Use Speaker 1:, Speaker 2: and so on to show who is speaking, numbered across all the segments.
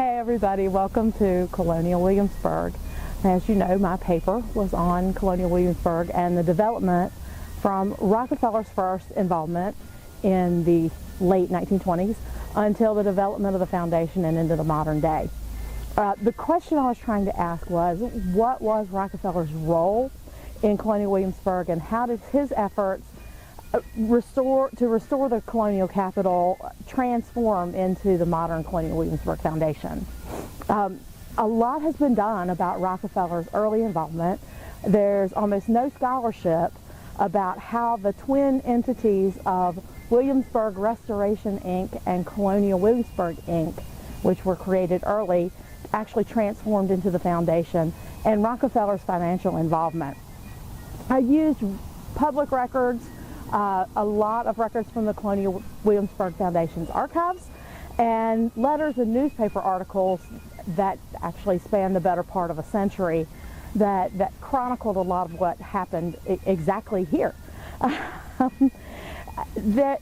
Speaker 1: Hey everybody, welcome to Colonial Williamsburg. As you know, my paper was on Colonial Williamsburg and the development from Rockefeller's first involvement in the late 1920s until the development of the foundation and into the modern day. The question I was trying to ask was, what was Rockefeller's role in Colonial Williamsburg, and how did his efforts restore the colonial capital transform into the modern Colonial Williamsburg Foundation? A lot has been done about Rockefeller's early involvement. There's almost no scholarship about how the twin entities of Williamsburg Restoration Inc. and Colonial Williamsburg Inc., which were created early, actually transformed into the foundation, and Rockefeller's financial involvement. I used public records, a lot of records from the Colonial Williamsburg Foundation's archives, and letters and newspaper articles that actually span the better part of a century that chronicled a lot of what happened exactly here. That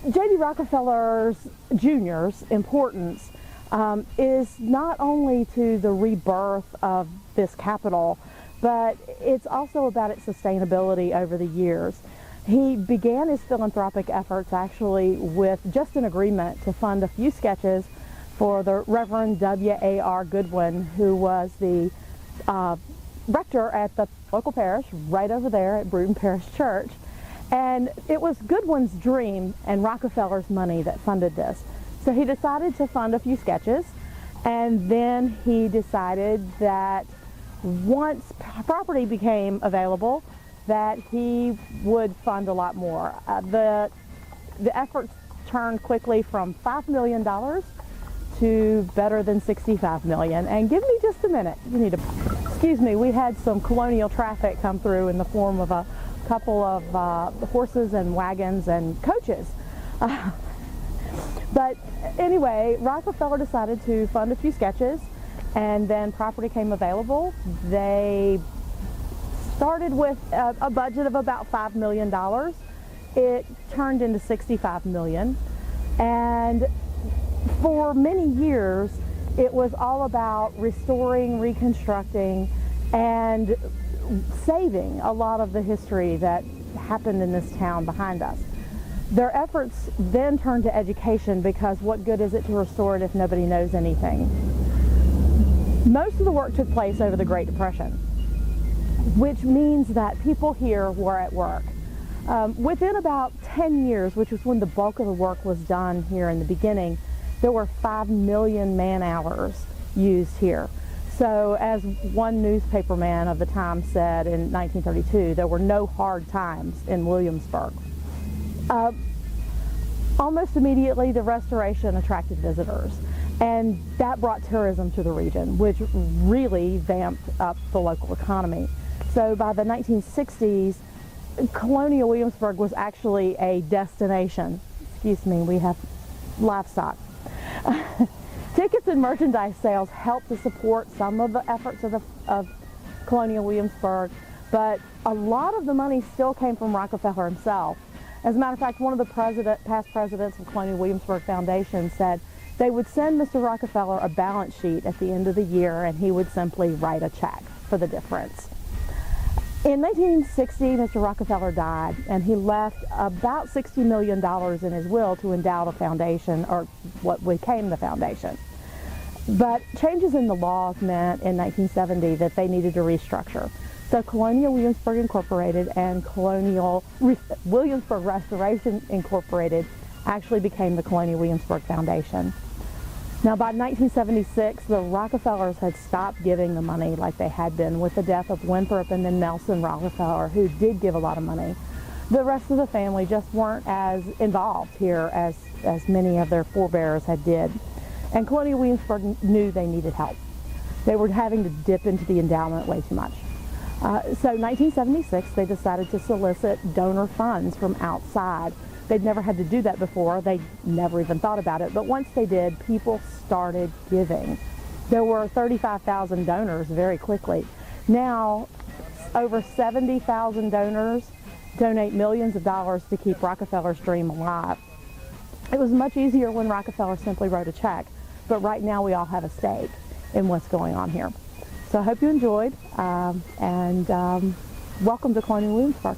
Speaker 1: J.D. Rockefeller Jr.'s importance is not only to the rebirth of this capital, but it's also about its sustainability over the years. He began his philanthropic efforts actually with just an agreement to fund a few sketches for the Reverend W.A.R. Goodwin, who was the rector at the local parish right over there at Bruton Parish Church. And it was Goodwin's dream and Rockefeller's money that funded this. So he decided to fund a few sketches, and then he decided that once property became available, that he would fund a lot more. The efforts turned quickly from $5 million to better than $65 million. And give me just a minute. You need to, excuse me, we had some colonial traffic come through in the form of a couple of horses and wagons and coaches. But anyway, Rockefeller decided to fund a few sketches, and then property came available. They started with a budget of about $5 million. It turned into $65 million. And for many years, it was all about restoring, reconstructing, and saving a lot of the history that happened in this town behind us. Their efforts then turned to education, because what good is it to restore it if nobody knows anything? Most of the work took place over the Great Depression, which means that people here were at work. Within about 10 years, which was when the bulk of the work was done here in the beginning, there were 5 million man-hours used here. So as one newspaperman of the time said in 1932, there were no hard times in Williamsburg. Almost immediately, the restoration attracted visitors, and that brought tourism to the region, which really vamped up the local economy. So by the 1960s, Colonial Williamsburg was actually a destination. Excuse me, we have livestock. Tickets and merchandise sales helped to support some of the efforts of Colonial Williamsburg, but a lot of the money still came from Rockefeller himself. As a matter of fact, one of the past presidents of Colonial Williamsburg Foundation said they would send Mr. Rockefeller a balance sheet at the end of the year, and he would simply write a check for the difference. In 1960, Mr. Rockefeller died, and he left about $60 million in his will to endow the foundation, or what became the foundation. But changes in the laws meant in 1970 that they needed to restructure. So Colonial Williamsburg Incorporated and Colonial Williamsburg Restoration Incorporated actually became the Colonial Williamsburg Foundation. Now, by 1976, the Rockefellers had stopped giving the money like they had been with the death of Winthrop and then Nelson Rockefeller, who did give a lot of money. The rest of the family just weren't as involved here as many of their forebears had did. And Colonial Williamsburg knew they needed help. They were having to dip into the endowment way too much. So 1976, they decided to solicit donor funds from outside. They'd never had to do that before. They never even thought about it. But once they did, people started giving. There were 35,000 donors very quickly. Now, over 70,000 donors donate millions of dollars to keep Rockefeller's dream alive. It was much easier when Rockefeller simply wrote a check. but right now we all have a stake in what's going on here. So I hope you enjoyed, and welcome to Colonial Williamsburg.